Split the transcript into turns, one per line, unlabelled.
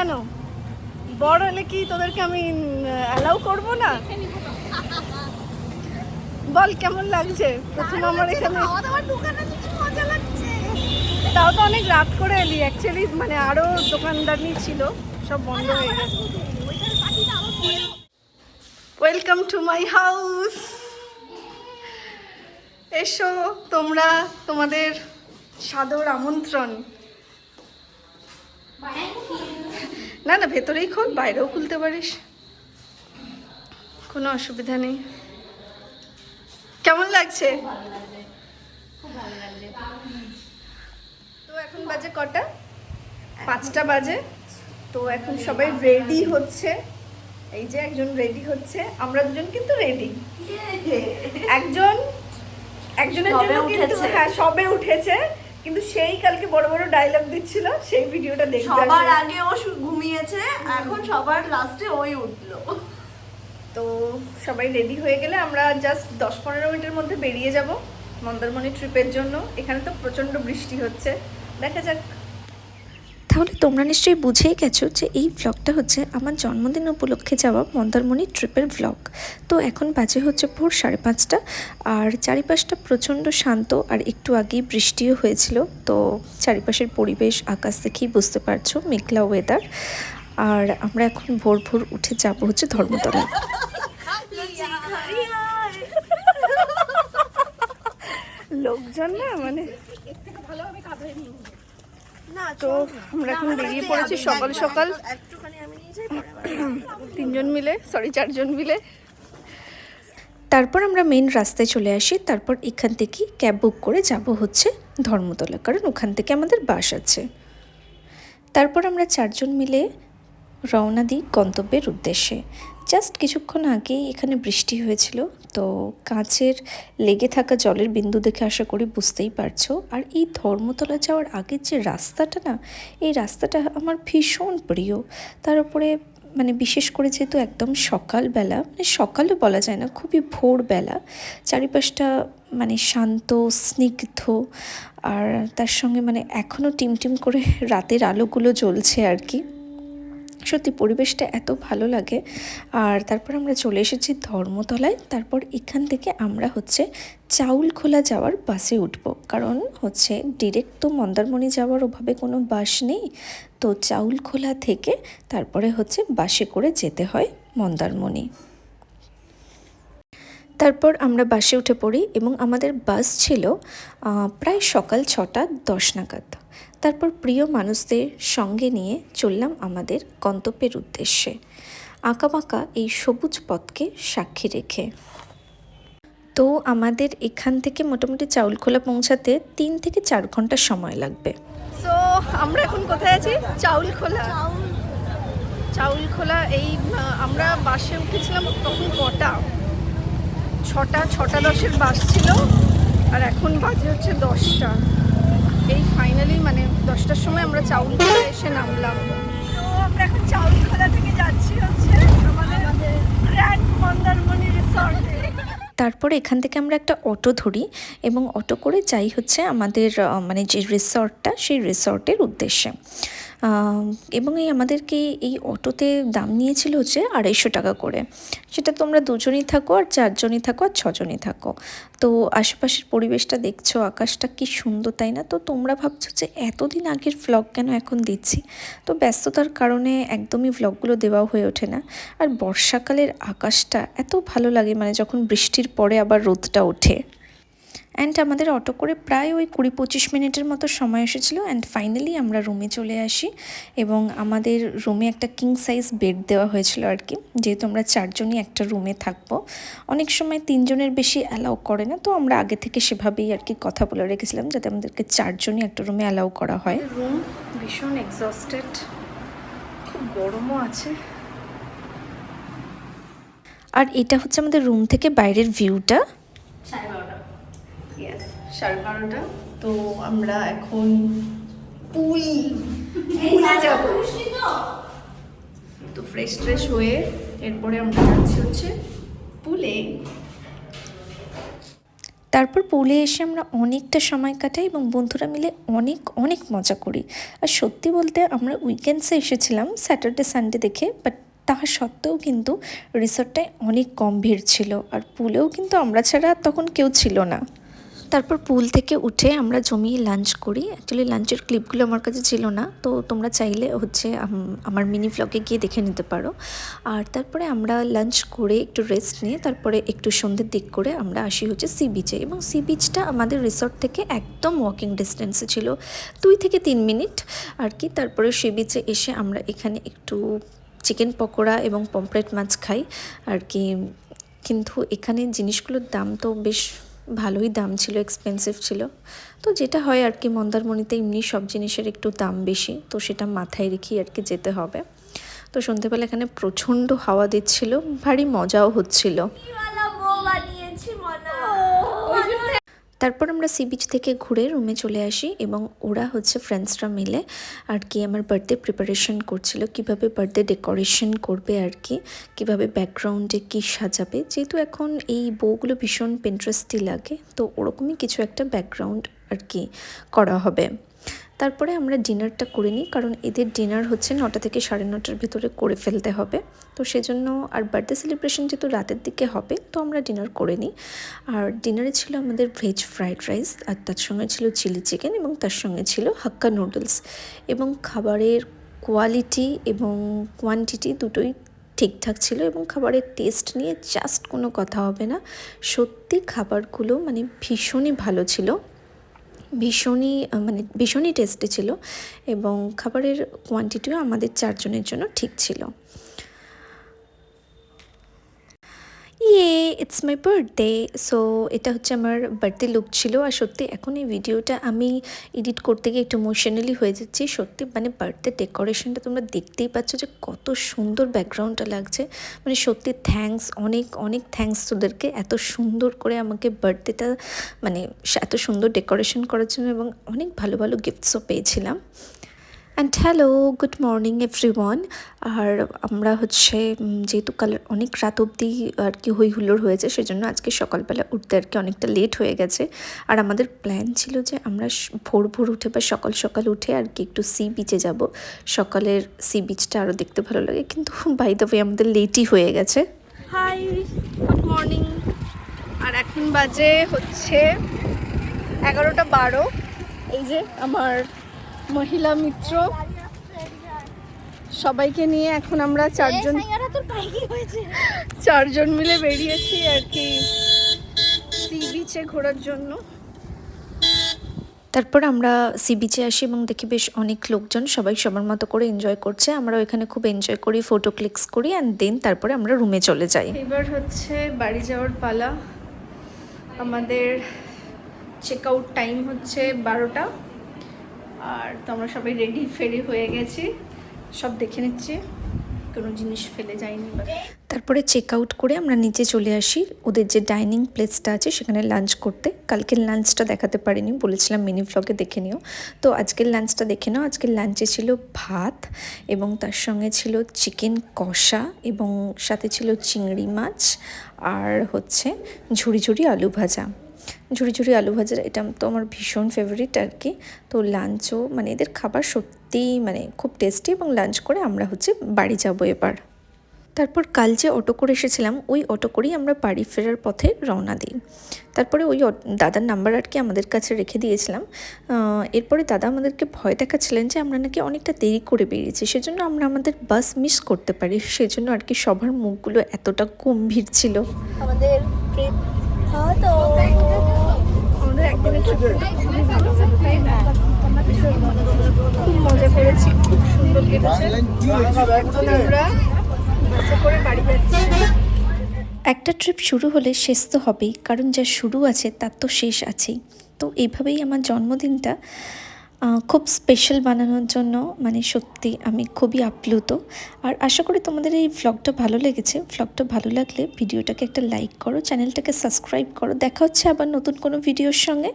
কেন? বড় হলে কি তোদেরকে আমি অ্যালাউ করবো না? বল কেমন লাগছে প্রথম আমার এখানে? তাও তো অনেক রাত করে এলি অ্যাকচুয়ালি, মানে আরো দোকানদানি ছিল, সব বন্ধ হয়ে গেছে। Welcome to my house. এসো তোমরা, তোমাদের সাদর আমন্ত্রণ। না না, ভেতরেই খোল, বাইরেও খুলতে পারিস, কোনো অসুবিধা নেই। কেমন লাগছে? তো এখন বাজে কটা? 5টা বাজে। তো এখন সবাই রেডি হচ্ছে। এই যে একজন রেডি হচ্ছে, আমরা দুজন কিন্তু রেডি। একজনের জন্য কিন্তু, হ্যাঁ সবে উঠেছে, কিন্তু সেই কালকে বড় বড় ডায়লগ দিচ্ছিল, সেই ভিডিওটা দেখতে।
সবার আগে ও ঘুমিয়েছে, এখন সবার লাস্টে ওই উঠলো।
তো সবাই রেডি হয়ে গেলে আমরা জাস্ট 10-15 মিনিটের মধ্যে বেরিয়ে যাব মন্দারমণি ট্রিপের জন্য। এখানে তো প্রচণ্ড বৃষ্টি হচ্ছে, দেখা যাক।
তাহলে তোমরা নিশ্চয়ই বুঝেই গেছো যে এই ভ্লগটা হচ্ছে আমার জন্মদিন উপলক্ষে যাওয়া মন্দারমণি ট্রিপের ভ্লগ। তো এখন বাজে হচ্ছে ভোর 5:30, আর চারিপাশটা প্রচণ্ড শান্ত, আর একটু আগেই বৃষ্টিও হয়েছিল। তো চারিপাশের পরিবেশ আকাশ দেখেই বুঝতে পারছো, মেঘলা ওয়েদার। আর আমরা এখন ভোর ভোর উঠে যাব হচ্ছে ধর্মতলা।
লোকজন না মানে তো আমরা এখন বেরিয়ে পড়েছি সকাল সকাল, 4জন মিলে।
তারপর আমরা মেন রাস্তায় চলে আসি। তারপর এখান থেকে ক্যাব বুক করে যাব হচ্ছে ধর্মতলা, কারণ ওখান থেকে আমাদের বাস আছে। তারপর আমরা 4জন মিলে রওনা দিই গন্তব্যের উদ্দেশ্যে। জাস্ট কিছুক্ষণ আগেই এখানে বৃষ্টি হয়েছিল, তো কাঁচের লেগে থাকা জলের বিন্দু দেখে আশা করি বুঝতেই পারছো। আর এই ধর্মতলা যাওয়ার আগের যে রাস্তাটা না, এই রাস্তাটা আমার ভীষণ প্রিয়। তার উপরে মানে বিশেষ করে যেহেতু একদম সকালবেলা, মানে সকালে বলা যায় না, খুবই ভোরবেলা, চারিপাশটা মানে শান্ত স্নিগ্ধ, আর তার সঙ্গে মানে এখনও টিমটিম করে রাতের আলোগুলো জ্বলছে আর কি। সত্যি পরিবেশটা এত ভালো লাগে। আর তারপর আমরা চলে এসেছি ধর্মতলায়। তারপর এখান থেকে আমরা হচ্ছে চাউলখোলা যাওয়ার বাসে উঠবো, কারণ হচ্ছে ডিরেক্ট তো মন্দারমণি যাওয়ার ওভাবে কোনো বাস নেই। তো চাউলখোলা থেকে তারপরে হচ্ছে বাসে করে যেতে হয় মন্দারমণি। তারপর আমরা বাসে উঠে পড়ি এবং আমাদের বাস ছিল প্রায় সকাল 6:10 নাগাদ। তারপর প্রিয় মানুষদের সঙ্গে নিয়ে চললাম আমাদের গন্তব্যের উদ্দেশ্যে, আঁকাবাঁকা এই সবুজ পথকে সাক্ষী রেখে। তো আমাদের এখান থেকে মোটামুটি চাউলখোলা পৌঁছাতে 3 থেকে 4 ঘন্টা সময় লাগবে।
সো আমরা এখন কোথায় আছি? চাউলখোলা। এই আমরা বাসে উঠেছিলাম তখন কটা? 6:10 বাস ছিল, আর এখন বাজে হচ্ছে 10টা। এই ফাইনালি মানে 10টার সময় আমরা চাউলখোলা এসে নামলাম। তো আমরা এখন চাউলখোলা থেকে যাচ্ছি হচ্ছে আমাদের গ্র্যান্ড মন্দারমণি রিসর্টে।
তারপর এখান থেকে আমরা একটা অটো ধরি এবং অটো করে যাই হচ্ছে আমাদের মানে যে রিসর্টটা, সেই রিসর্টের উদ্দেশ্যে। এবং আমাদেরকে এই অটোতে দাম নিয়েছিল হচ্ছে 250 টাকা করে। সেটা তোমরা 2জনই থাকো, আর 4জনই থাকো, আর 6জনই থাকো। তো আশেপাশের পরিবেশটা দেখছো, আকাশটা কি সুন্দর, তাই না? তো তোমরা ভাবছো যে এতদিন আগের ভ্লগ কেন এখন দিচ্ছি। তো ব্যস্ততার কারণে একদমই ভ্লগগুলো দেওয়া হয়ে ওঠে না। আর বর্ষাকালের আকাশটা এত ভালো লাগে, মানে যখন বৃষ্টির পরে আবার রোদটা ওঠে। অ্যান্ড আমাদের অটো করে প্রায় ওই 20-25 মিনিটের মতো সময় এসেছিলো। অ্যান্ড ফাইনালি আমরা রুমে চলে আসি, এবং আমাদের রুমে একটা কিং সাইজ বেড দেওয়া হয়েছিল আর কি, যেহেতু আমরা 4জনই একটা রুমে থাকবো। অনেক সময় 3জনের বেশি অ্যালাউ করে না, তো আমরা আগে থেকে সেভাবেই আর কি কথা বলে রেখেছিলাম যাতে আমাদেরকে 4জনই একটা রুমে অ্যালাউ করা হয়।
রুম ভীষণ এক্সস্টেড, খুব গরমও আছে।
আর এটা হচ্ছে আমাদের রুম থেকে বাইরের ভিউটা।
12:30। তো আমরা এখন পুলে যাব। তো ফ্রেশ হয়ে এরপরে আমরা যাচ্ছি হচ্ছে পুলে।
তারপর পুলে এসে আমরা অনেকটা সময় কাটাই এবং বন্ধুরা মিলে অনেক অনেক মজা করি। আর সত্যি বলতে আমরা উইকেন্ডসে এসেছিলাম স্যাটারডে সানডে দেখে, বাট তার সত্ত্বেও কিন্তু রিসর্টটায় অনেক কম ভিড় ছিল, আর পুলেও কিন্তু আমরা ছাড়া তখন কেউ ছিল না। তারপর পুল থেকে উঠে আমরা জমিয়ে লাঞ্চ করি। অ্যাকচুয়ালি লাঞ্চের ক্লিপগুলো আমার কাছে ছিল না, তো তোমরা চাইলে হচ্ছে আমার মিনি ভ্লগে গিয়ে দেখে নিতে পারো। আর তারপরে আমরা লাঞ্চ করে একটু রেস্ট নিয়ে তারপরে একটু সন্ধ্যের দিক করে আমরা আসি হচ্ছে সি বিচে, এবং সি বিচটা আমাদের রিসর্ট থেকে একদম ওয়াকিং ডিস্টেন্সে ছিল, 2 থেকে 3 মিনিট আর কি। তারপরে সি বিচে এসে আমরা এখানে একটু চিকেন পকোড়া এবং পমফ্রেট মাছ খাই আর কি। কিন্তু এখানে জিনিসগুলোর দাম তো বেশ ভালোই দাম ছিল, এক্সপেন্সিভ ছিল। তো যেটা হয় আর কি, মন্দারমণিতে এমনি সব জিনিসের একটু দাম বেশি, তো সেটা মাথায় রেখেই আর কি যেতে হবে। তো সন্ধ্যেবেলা এখানে প্রচণ্ড হাওয়া দিচ্ছিল, ভারী মজাও হচ্ছিল। তারপর আমরা সি বিচ থেকে ঘুরে রুমে চলে আসি, এবং ওরা হচ্ছে ফ্রেন্ডসরা মিলে আর কি আমার বার্থডে প্রিপারেশন করছিল, কিভাবে বার্থডে ডেকোরেশন করবে আর কি, কিভাবে ব্যাকগ্রাউন্ডে কি সাজাবে। যেহেতু এখন এই বউগুলো ভীষণ পিন্টারেস্টি লাগে, তো ওরকমই কিছু একটা ব্যাকগ্রাউন্ড আর কি করা হবে। তারপরে আমরা ডিনারটা করে নিই, কারণ এদের ডিনার হচ্ছে 9টা থেকে 9:30টার ভিতরে করে ফেলতে হবে। তো সেজন্য, আর বার্থডে সেলিব্রেশন যেহেতু রাতের দিকে হবে, তো আমরা ডিনার করে নিই। আর ডিনারে ছিল আমাদের ভেজ ফ্রাইড রাইস, আর তার সঙ্গে ছিল চিলি চিকেন, এবং তার সঙ্গে ছিল হাক্কা নুডলস। এবং খাবারের কোয়ালিটি এবং কোয়ান্টিটি দুটোই ঠিকঠাক ছিল, এবং খাবারের টেস্ট নিয়ে জাস্ট কোনো কথা হবে না। সত্যি খাবারগুলো মানে ভীষণই ভালো ছিল, ভীষণই টেস্টি ছিল, এবং খাবারের কোয়ান্টিটিও আমাদের 4 জনের জন্য ঠিক ছিল। It's my birthday. সো এটা হচ্ছে আমার বার্থডে লুক ছিল। আর সত্যি এখন এই ভিডিওটা আমি এডিট করতে গিয়ে একটু ইমোশনালি হয়ে যাচ্ছি। সত্যি মানে বার্থডে ডেকোরেশনটা তোমরা দেখতেই পাচ্ছ যে কত সুন্দর ব্যাকগ্রাউন্ডটা লাগছে। মানে সত্যি থ্যাঙ্কস, অনেক অনেক থ্যাঙ্কস তোদেরকে এত সুন্দর করে আমাকে বার্থডেটা মানে এত সুন্দর ডেকোরেশন করার জন্য, এবং অনেক ভালো ভালো গিফটসও পেয়েছিলাম। And hello, good morning everyone. আর আমরা হচ্ছে যেহেতু কাল অনেক রাত অবধি আর কি হই হুল্লোড় হয়েছে, সেজন্য আজকে সকালবেলা উঠতে আর কি অনেকটা লেট হয়ে গেছে। আর আমাদের প্ল্যান ছিল যে আমরা ভোর ভোর উঠে বা সকাল সকাল উঠে আর কি একটু সি বিচে যাব। সকালের সি বিচটা আরও দেখতে ভালো লাগে, কিন্তু বাই দ্য ওয়ে আমাদের লেটই হয়ে গেছে।
High, good morning. আর এখন বাজে হচ্ছে 11:12। এই যে আমার মহিলা মিত্র সবাইকে নিয়ে এখন আমরা 4 জন মিলে বেরিয়েছি আর কি সি বিচে ঘোরার জন্য।
তারপর আমরা সি বিচে আসি এবং দেখি বেশ অনেক লোকজন সবাই সবার মতো করে এনজয় করছে। আমরাও এখানে খুব এনজয় করি, ফটো ক্লিকস করি, অ্যান্ড দেন তারপরে আমরা রুমে চলে যাই।
এবার হচ্ছে বাড়ি যাওয়ার পালা। আমাদের চেক আউট টাইম হচ্ছে 12টা। আর তো আমরা সবাই রেডি ফেরি হয়ে গেছি, সব দেখে নিচ্ছি, কোনো জিনিস ফেলে যায়নি।
তারপরে চেক আউট করে আমরা নিচে চলে আসি ওদের যে ডাইনিং প্লেসটা আছে সেখানে লাঞ্চ করতে। কালকের লাঞ্চটা দেখাতে পারিনি, বলেছিলাম মিনি ভ্লগে দেখে নিও, তো আজকের লাঞ্চটা দেখে নাও। আজকের লাঞ্চে ছিল ভাত, এবং তার সঙ্গে ছিল চিকেন কষা, এবং সাথে ছিল চিংড়ি মাছ, আর হচ্ছে ঝুড়ি ঝুড়ি আলু ভাজা। ঝুড়ি ঝুড়ি আলু ভাজা এটা তো আমার ভীষণ ফেভারিট আর কি। তো লাঞ্চও মানে এদের খাবার সত্যিই মানে খুব টেস্টি, এবং লাঞ্চ করে আমরা হচ্ছে বাড়ি যাব এবার। তারপর কাল যে অটো করে এসেছিলাম ওই অটো করেই আমরা বাড়ি ফেরার পথে রওনা দিই। তারপরে ওই দাদার নাম্বার আর কি আমাদের কাছে রেখে দিয়েছিলাম। এরপরে দাদা আমাদেরকে ভয় দেখাচ্ছিলেন যে আমরা নাকি অনেকটা দেরি করে বেরিয়েছি, সেজন্য আমরা আমাদের বাস মিস করতে পারি, সেজন্য আর কি সবার মুখগুলো এতটা গম্ভীর ছিল।
আমাদের ট্রিপ তো
আমাদের একদিনের ট্রিপটা খুবই ভালো, তাই না? খুব মজা করেছি, খুব সুন্দর কেটেছে। আমরা বাসে করে বাড়ি যাচ্ছি।
একটা ট্রিপ শুরু হলে শেষ তো হবেই, কারণ যা শুরু আছে তার তো শেষ আছেই। তো এইভাবেই আমার জন্মদিনটা খুব স্পেশাল বানানোর জন্য মানে সত্যি আমি খুবই আপ্লুত। আর আশা করি তোমাদের এই ভ্লগটা ভালো লেগেছে। ভ্লগটা ভালো লাগলে ভিডিওটাকে একটা লাইক করো, চ্যানেলটাকে সাবস্ক্রাইব করো। দেখা হচ্ছে আবার নতুন কোনো ভিডিওর সঙ্গে।